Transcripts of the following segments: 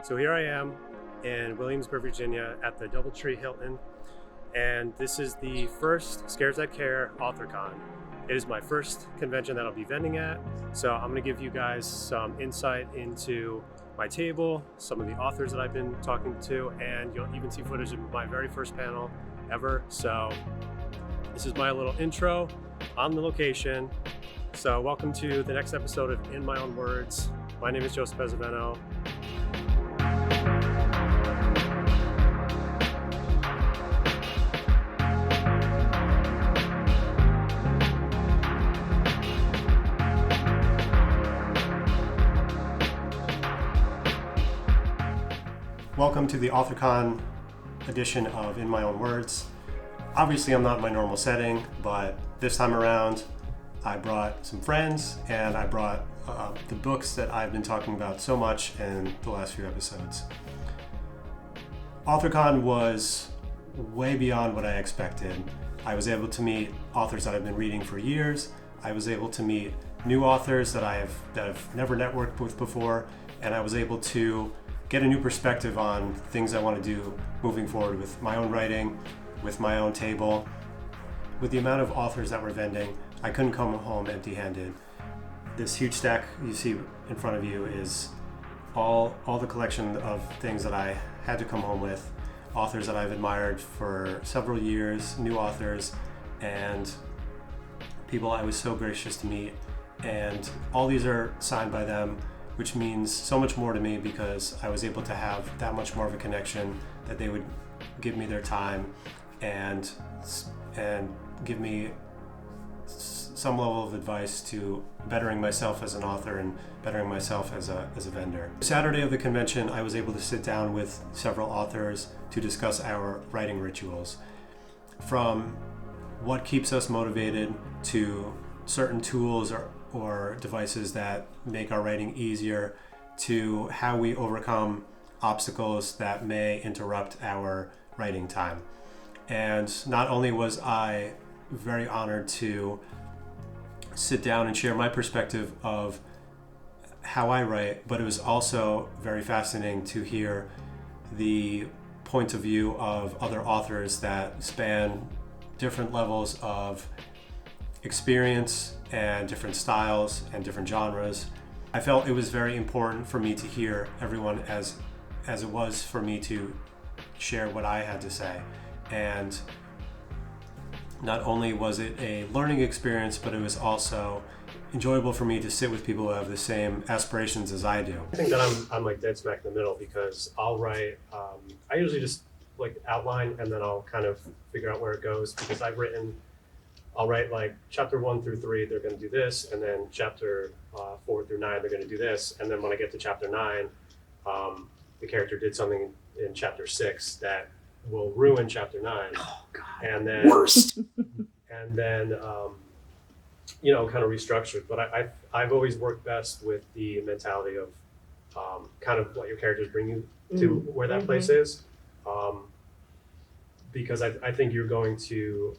So here I am in Williamsburg, Virginia at the Doubletree Hilton, and this is the first Scares That Care AuthorCon. It is my first convention that I'll be vending at, so I'm going to give you guys some insight into my table, some of the authors that I've been talking to, and you'll even see footage of my very first panel ever. So this is my little intro on the location. So welcome to the next episode of In My Own Words. My name is Joseph Bezaveno. Welcome to the AuthorCon edition of In My Own Words. Obviously, I'm not in my normal setting, but this time around, I brought some friends and I brought the books that I've been talking about so much in the last few episodes. AuthorCon was way beyond what I expected. I was able to meet authors that I've been reading for years. I was able to meet new authors that I've never networked with before, and I was able to get a new perspective on things I want to do moving forward with my own writing, with my own table. With the amount of authors that were vending, I couldn't come home empty-handed. This huge stack you see in front of you is all the collection of things that I had to come home with, authors that I've admired for several years, new authors, and people I was so gracious to meet. And all these are signed by them, which means so much more to me because I was able to have that much more of a connection, that they would give me their time and give me some level of advice to bettering myself as an author and bettering myself as a vendor. Saturday of the convention, I was able to sit down with several authors to discuss our writing rituals, from what keeps us motivated to certain tools or devices that make our writing easier, to how we overcome obstacles that may interrupt our writing time. And not only was I very honored to sit down and share my perspective of how I write, but it was also very fascinating to hear the point of view of other authors that span different levels of experience and different styles and different genres. I felt it was very important for me to hear everyone as it was for me to share what I had to say. And not only was it a learning experience, but it was also enjoyable for me to sit with people who have the same aspirations as I do. I think that I'm like dead smack in the middle because I'll write, I usually just like outline and then I'll kind of figure out where it goes, because I'll write like chapter 1 through 3, they're going to do this, and then chapter 4 through 9, they're going to do this, and then when I get to chapter 9, the character did something in chapter 6 that will ruin chapter 9. Oh God, and then worst. And then kind of restructured. But I've always worked best with the mentality of kind of what your characters bring you to where that place is, because I think you're going to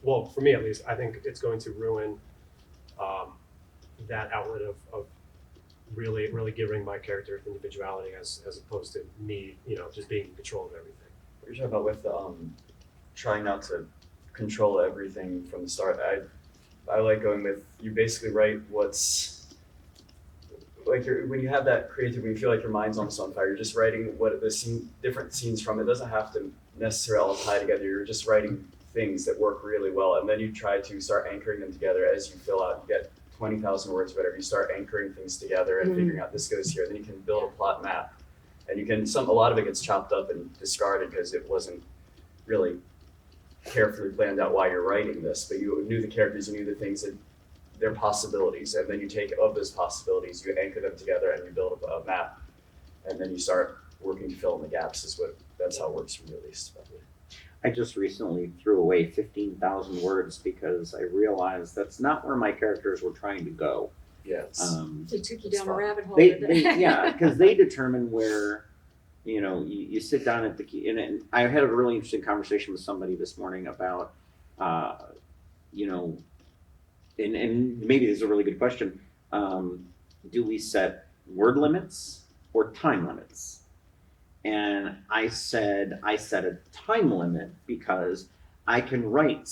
well, for me at least, I think it's going to ruin that outlet of really giving my character individuality as opposed to me, just being in control of everything. What you're talking about with trying not to control everything from the start, I like going with, you basically write what's like when you have that creative, when you feel like your mind's almost on fire, you're just writing what the scene, different scenes from it. Doesn't have to necessarily all tie together. You're just writing things that work really well, and then you try to start anchoring them together as you fill out. You get 20,000 words, whatever. You start anchoring things together and figuring out this goes here. Then you can build a plot map, and you can a lot of it gets chopped up and discarded because it wasn't really carefully planned out why you're writing this. But you knew the characters, you knew the things that their possibilities, and then you take of those possibilities, you anchor them together, and you build a map, and then you start working to fill in the gaps. That's how it works for me, at least. I just recently threw away 15,000 words because I realized that's not where my characters were trying to go. Yes. They took you down a rabbit hole. Yeah, because they determine where, you sit down at the key. And I had a really interesting conversation with somebody this morning about, and maybe this is a really good question. Do we set word limits or time limits. And I said I set a time limit because I can write,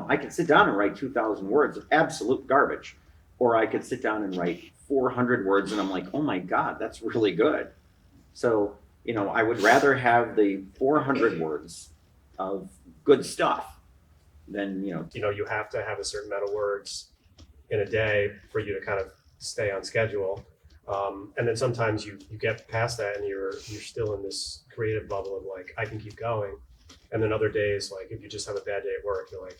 I can sit down and write 2,000 words of absolute garbage, or I could sit down and write 400 words and I'm like, oh my God, that's really good. So, I would rather have the 400 words of good stuff than, You have to have a certain amount of words in a day for you to kind of stay on schedule. And then sometimes you get past that and you're still in this creative bubble of like, I can keep going. And then other days, like if you just have a bad day at work, you're like,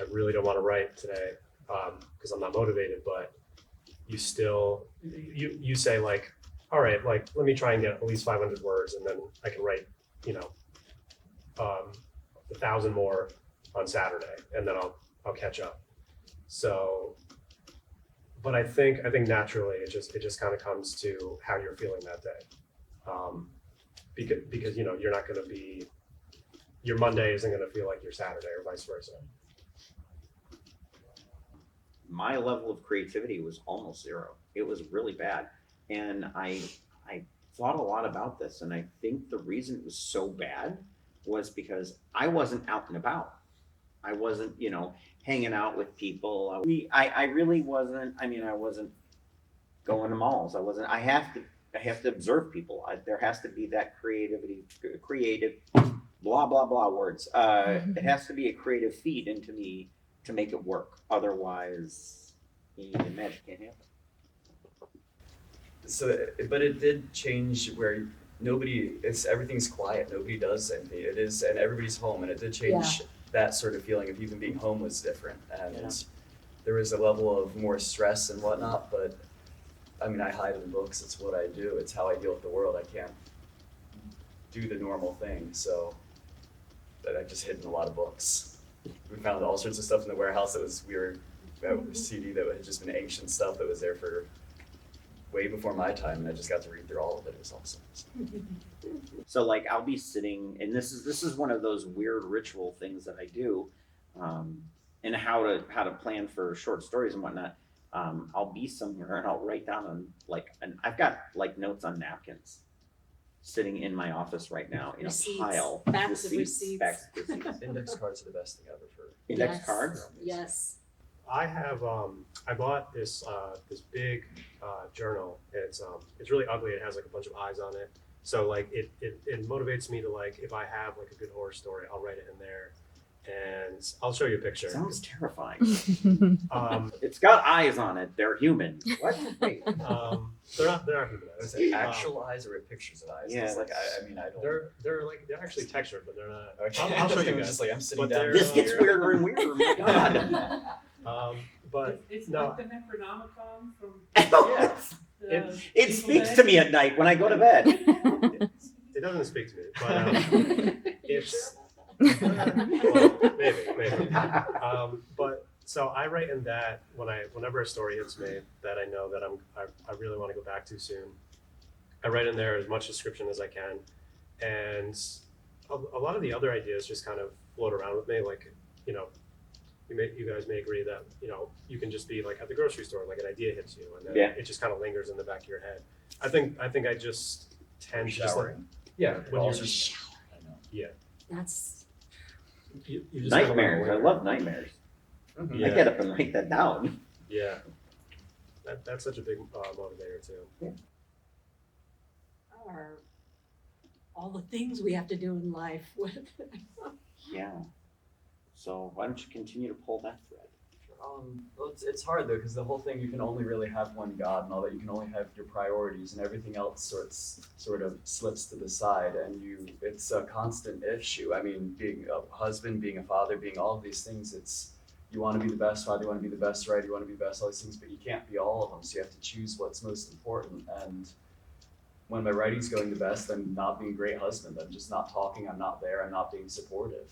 I really don't want to write today because I'm not motivated, but you still, you say like, all right, like, let me try and get at least 500 words and then I can write, 1,000 more on Saturday and then I'll catch up. So, but I think naturally it just kind of comes to how you're feeling that day. Because you're not going to be, your Monday isn't going to feel like your Saturday or vice versa. My level of creativity was almost zero. It was really bad. And I thought a lot about this, and I think the reason it was so bad was because I wasn't out and about. I wasn't, hanging out with people. I really wasn't. I wasn't going to malls. I have to observe people. There has to be that creative, blah blah blah words. It has to be a creative feed into me to make it work. Otherwise, magic can't happen. So, but it did change where everything's quiet. Nobody does anything. It is, and everybody's home, and it did change that sort of feeling of even being home was different. And there was a level of more stress and whatnot, but I hide in books. It's what I do. It's how I deal with the world. I can't do the normal thing. So that I just hid in a lot of books. We found all sorts of stuff in the warehouse that was weird. A CD that had just been ancient stuff that was there for way before my time, and I just got to read through all of it. It was awesome. So like I'll be sitting, and this is one of those weird ritual things that I do, and how to plan for short stories and whatnot. I'll be somewhere and I'll write down and I've got like notes on napkins sitting in my office right now in Receipts. a pile. Backs of receipts. Backs of receipts. Index cards are the best thing ever for Index cards. Yes. I have I bought this big journal. It's really ugly. It has like a bunch of eyes on it. So like it motivates me to like, if I have like a good horror story, I'll write it in there. And I'll show you a picture. Sounds terrifying. Um, It's got eyes on it. They're human. What? Wait. they're not human Is eyes. it actual eyes or pictures of eyes? Yeah, It's like I don't. They're actually textured, but they're not. Okay. I'll show you I'm guys. just like I'm sitting But down. they're, This gets here. weirder and weirder. My God. But It's no, like the Necronomicon from It- It speaks to me at night when I go to bed. it doesn't speak to me. But it's well, maybe. But so I write in that whenever a story hits me that I know that I really want to go back to soon. I write in there as much description as I can, and a lot of the other ideas just kind of float around with me. Like, you guys may agree that you can just be like at the grocery store, like an idea hits you, and then it just kind of lingers in the back of your head. I think I just tend to just like, when you're just That's you just kinda Nightmares. I like, love nightmares. Mhm. I get up and write that down. Yeah, that's such a big motivator too. our all the things we have to do in life with. Yeah. So why don't you continue to pull that thread? Well, it's hard though, because the whole thing, you can only really have one God and all that. You can only have your priorities, and everything else sort of slips to the side, and it's a constant issue. Being a husband, being a father, being all of these things, you want to be the best father, you want to be the best writer, you want to be the best all these things, but you can't be all of them. So you have to choose what's most important. And when my writing's going the best, I'm not being a great husband. I'm just not talking. I'm not there. I'm not being supportive.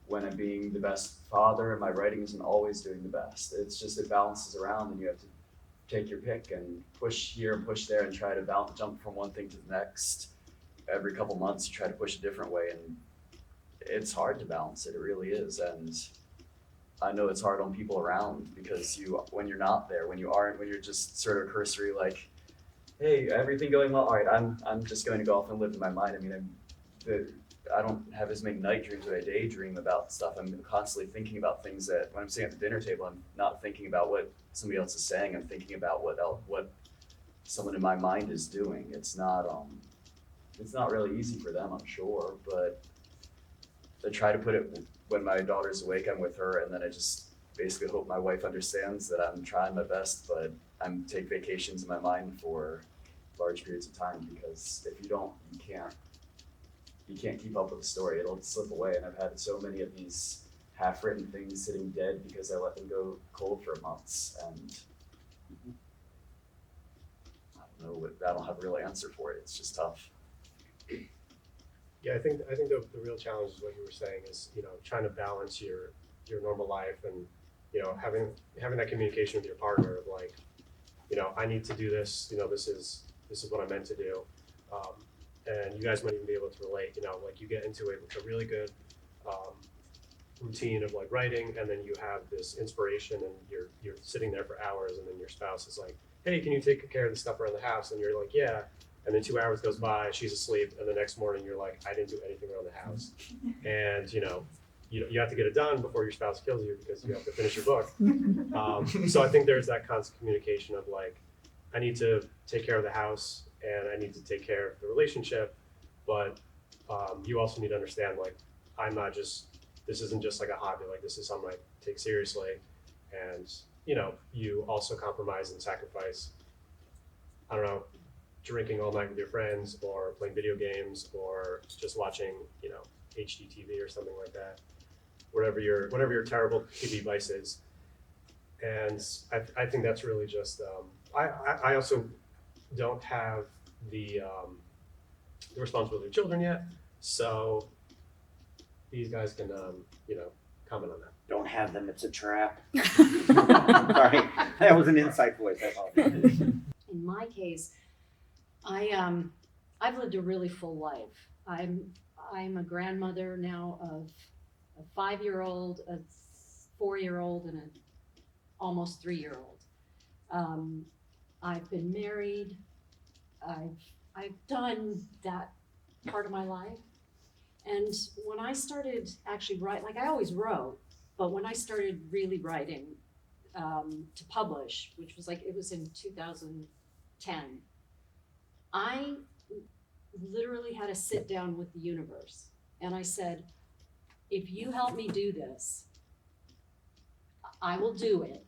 When I'm being the best father, my writing isn't always doing the best. It's just, it balances around, and you have to take your pick and push here and push there and try to jump from one thing to the next. Every couple months, you try to push a different way, and it's hard to balance it. It really is. And I know it's hard on people around, because when you're not there, when you're just sort of cursory, like, hey, everything going well? All right, I'm just going to go off and live in my mind. I mean, I don't have as many night dreams, but I daydream about stuff. I'm constantly thinking about things that when I'm sitting at the dinner table, I'm not thinking about what somebody else is saying. I'm thinking about what someone in my mind is doing. It's not really easy for them, I'm sure, but I try to put it when my daughter's awake, I'm with her, and then I just basically hope my wife understands that I'm trying my best, but I'm take vacations in my mind for large periods of time, because if you don't, you can't keep up with the story. It'll slip away, and I've had so many of these half-written things sitting dead because I let them go cold for months, and I don't know, I don't have a real answer for it. It's just tough. Yeah, I think the real challenge is what you were saying is, trying to balance your normal life and, having that communication with your partner of like, I need to do this, this is what I'm meant to do. And you guys might even be able to relate, like you get into a really good routine of like writing, and then you have this inspiration and you're sitting there for hours, and then your spouse is like, hey, can you take care of the stuff around the house? And you're like, yeah. And then 2 hours goes by, she's asleep, and the next morning you're like, I didn't do anything around the house. And you have to get it done before your spouse kills you because you have to finish your book. So I think there's that constant communication of like, I need to take care of the house and I need to take care of the relationship, but you also need to understand like, this isn't just like a hobby, like this is something I take seriously. And you also compromise and sacrifice, I don't know, drinking all night with your friends or playing video games or just watching, HGTV or something like that. Whatever your terrible TV vice is. And I think that's really just, I also don't have the responsibility of children yet. So these guys can, comment on that. Don't have them, it's a trap. Sorry, that was an inside voice, I apologize. In my case, I've lived a really full life. I'm a grandmother now of a 5-year-old, a 4-year-old, and an almost 3-year-old. I've been married. I've done that part of my life. And when I started actually writing, like I always wrote, but when I started really writing to publish, which was it was in 2010, I literally had to sit down with the universe. And I said, if you help me do this, I will do it.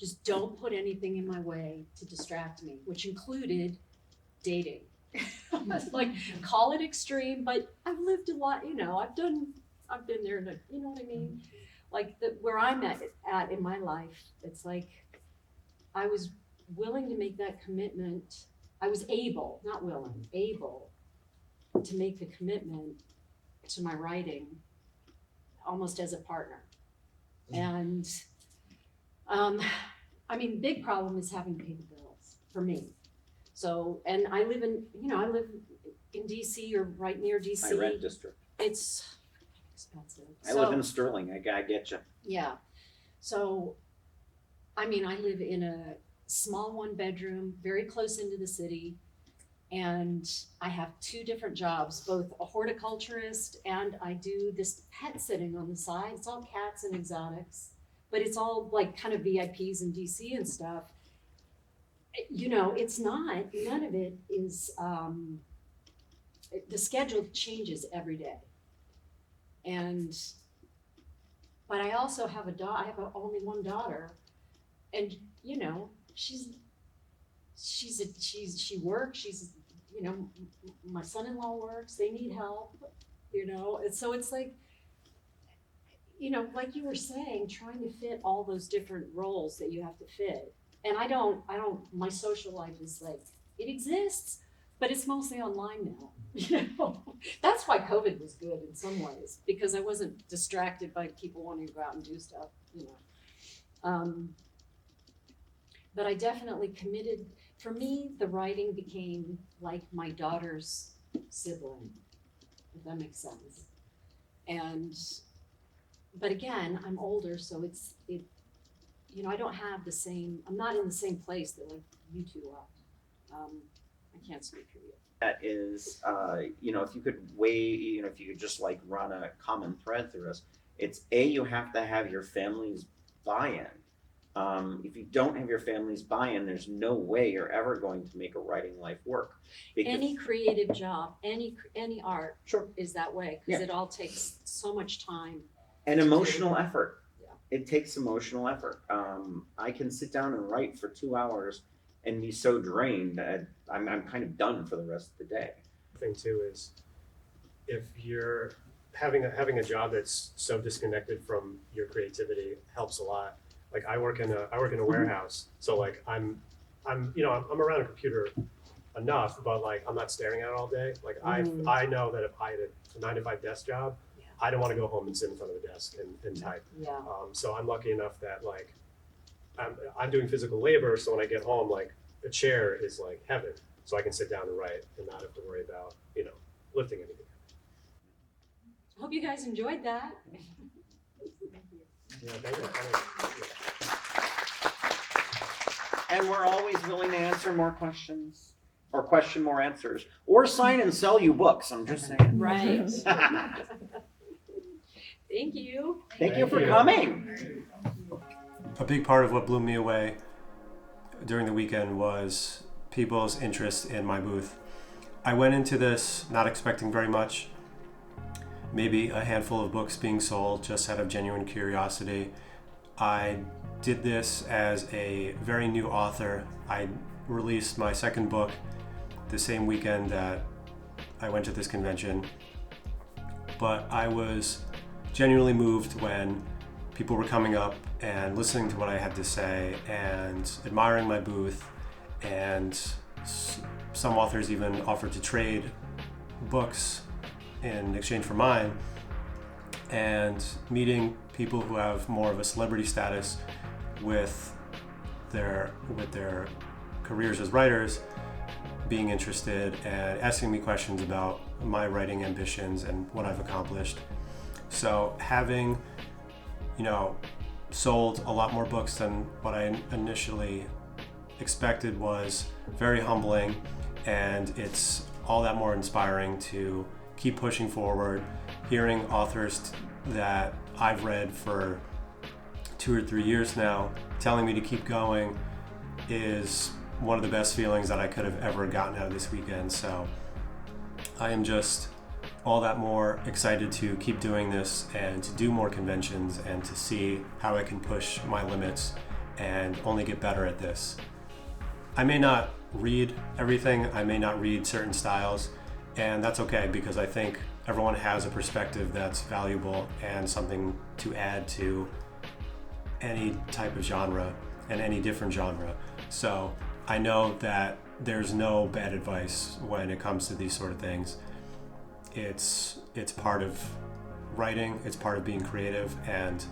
Just don't put anything in my way to distract me, which included dating. Like, call it extreme, but I've lived a lot, I've been there, you know what I mean? Like where I'm at in my life, it's like, I was willing to make that commitment. I was able, not willing, able to make the commitment to my writing almost as a partner. And, big problem is having to pay the bills for me. So, and I live in DC or right near DC. My rent district. It's expensive. I live in Sterling, I get you. Yeah. So, I live in a small 1-bedroom, very close into the city. And I have 2 different jobs, both a horticulturist and I do this pet sitting on the side. It's all cats and exotics, but it's all like kind of VIPs in DC and stuff. It's not, none of it is, the schedule changes every day. But I also have I have only one daughter, and she works, my son-in-law works, they need help, and so it's like, like you were saying, trying to fit all those different roles that you have to fit. And I don't, my social life is like, it exists, but it's mostly online now, That's why COVID was good in some ways, because I wasn't distracted by people wanting to go out and do stuff, But I definitely committed. For me, the writing became like my daughter's sibling, if that makes sense. But again, I'm older, so I don't have the same, I'm not in the same place that like you two are. I can't speak for you. That is, you know, if you could weigh, you know, if you could just like run a common thread through this, it's you have to have your family's buy-in. If you don't have your family's buy-in, there's no way you're ever going to make a writing life work. Because, Any creative job, any art sure, is that way, because it all takes so much time. and emotional effort. Yeah. It takes emotional effort. I can sit down and write for 2 hours and be so drained that I'm kind of done for the rest of the day. Thing too is if you're having a job that's so disconnected from your creativity helps a lot. Like I work in a warehouse, so like I'm you know I'm around a computer enough, but like I'm not staring at it all day. Like I know that if I had a 9 to 5 desk job, I don't want to go home and sit in front of the desk and type. Yeah. So I'm lucky enough that like I'm doing physical labor, so when I get home, like a chair is like heaven, so I can sit down and write and not have to worry about, you know, lifting anything. I hope you guys enjoyed that. Yeah, thank you. And we're always willing to answer more questions or question more answers or sign and sell you books. I'm just saying. Right. Thank you. Thank you for coming. A big part of what blew me away during the weekend was people's interest in my booth. I went into this not expecting very much, maybe a handful of books being sold just out of genuine curiosity. I did this as a very new author. I released my second book the same weekend that I went to this convention, but I was genuinely moved when people were coming up and listening to what I had to say and admiring my booth, and some authors even offered to trade books in exchange for mine, and meeting people who have more of a celebrity status with their careers as writers being interested and asking me questions about my writing ambitions and what I've accomplished. So having, you know, sold a lot more books than what I initially expected was very humbling, and it's all that more inspiring to keep pushing forward. Hearing authors that I've read for 2 or 3 years now telling me to keep going is one of the best feelings that I could have ever gotten out of this weekend. So I am just all that more excited to keep doing this and to do more conventions and to see how I can push my limits and only get better at this. I may not read everything, I may not read certain styles, and that's okay, because I think everyone has a perspective that's valuable and something to add to any type of genre and any different genre. So I know that there's no bad advice when it comes to these sort of things. It's part of writing, it's part of being creative, and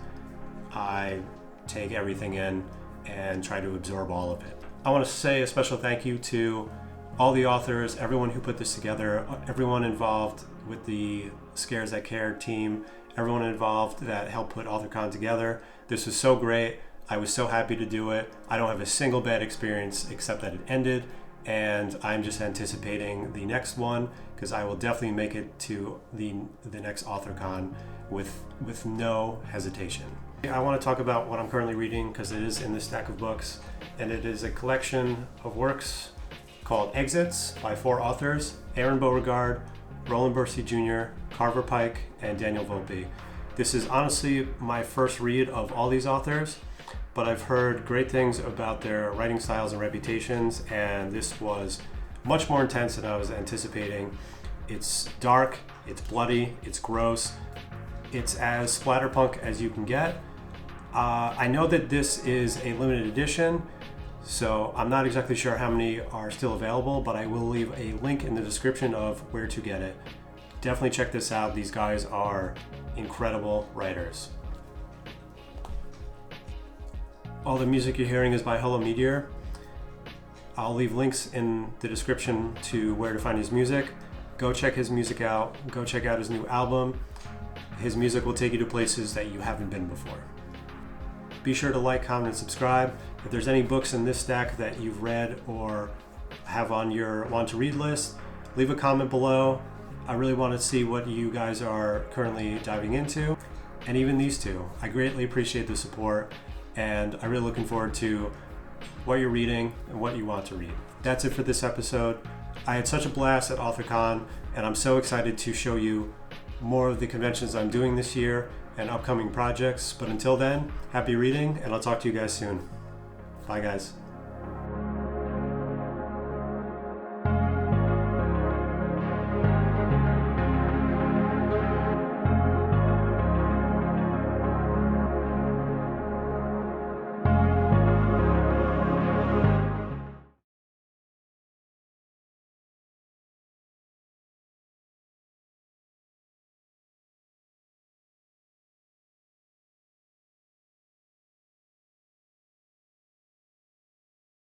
I take everything in and try to absorb all of it. I want to say a special thank you to all the authors, everyone who put this together, everyone involved with the Scares That Care team, everyone involved that helped put AuthorCon together. This was so great. I was so happy to do it. I don't have a single bad experience except that it ended, and I'm just anticipating the next one, because I will definitely make it to the next AuthorCon with no hesitation. I want to talk about what I'm currently reading, because it is in this stack of books, and it is a collection of works called Exits by 4 authors: Aaron Beauregard, Roland Bursey Jr., Carver Pike, and Daniel Volpe. This is honestly my first read of all these authors, but I've heard great things about their writing styles and reputations, and this was much more intense than I was anticipating. It's dark, it's bloody, it's gross, it's as splatterpunk as you can get. I know that this is a limited edition, so I'm not exactly sure how many are still available, but I will leave a link in the description of where to get it. Definitely check this out. These guys are incredible writers. All the music you're hearing is by Hello Meteor. I'll leave links in the description to where to find his music. Go check his music out. Go check out his new album. His music will take you to places that you haven't been before. Be sure to like, comment, and subscribe. If there's any books in this stack that you've read or have on your want to read list, leave a comment below. I really want to see what you guys are currently diving into, and even these two. I greatly appreciate the support, and I'm really looking forward to what you're reading and what you want to read. That's it for this episode. I had such a blast at AuthorCon, and I'm so excited to show you more of the conventions I'm doing this year and upcoming projects. But until then, happy reading, and I'll talk to you guys soon. Bye, guys.